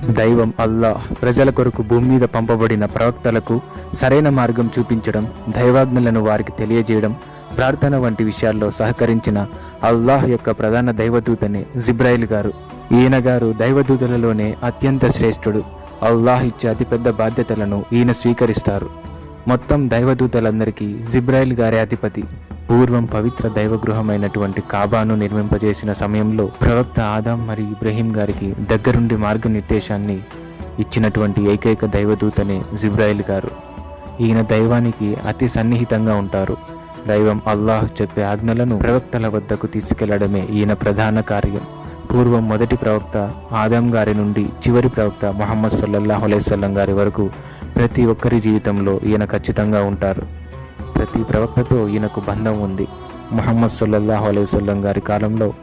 దైవం అల్లాహ్ ప్రజల కొరకు భూమి మీద పంపబడిన ప్రవక్తలకు సరైన మార్గం చూపించడం, దైవాజ్ఞలను వారికి తెలియజేయడం, ప్రార్థన వంటి విషయాల్లో సహకరించిన అల్లాహ్ యొక్క ప్రధాన దైవదూతనే జిబ్రాయిల్ గారు. ఈయన గారు దైవదూతలలోనే అత్యంత శ్రేష్ఠుడు. అల్లాహ్ ఇచ్చే అతిపెద్ద బాధ్యతలను ఈయన స్వీకరిస్తారు. మొత్తం దైవదూతలందరికీ జిబ్రాయిల్ గారే అధిపతి. పూర్వం పవిత్ర దైవగృహమైనటువంటి కాబాను నిర్మింపజేసిన సమయంలో ప్రవక్త ఆదాం మరియు ఇబ్రహీం గారికి దగ్గరుండి మార్గనిర్దేశాన్ని ఇచ్చినటువంటి ఏకైక దైవదూతనే జిబ్రాయిల్ గారు. ఈయన దైవానికి అతి సన్నిహితంగా ఉంటారు. దైవం అల్లాహ్ చెప్పే ఆజ్ఞలను ప్రవక్తల వద్దకు తీసుకెళ్లడమే ఈయన ప్రధాన కార్యం. పూర్వం మొదటి ప్రవక్త ఆదాం గారి నుండి చివరి ప్రవక్త ముహమ్మద్ సల్లల్లాహు అలైహి వసల్లం గారి వరకు ప్రతి ఒక్కరి జీవితంలో ఈయన ఖచ్చితంగా ఉంటారు. ప్రతి ప్రవక్తతో ఈయనకు బంధం ఉంది. ముహమ్మద్ సల్లల్లాహు అలైహి వసల్లం గారి కాలంలో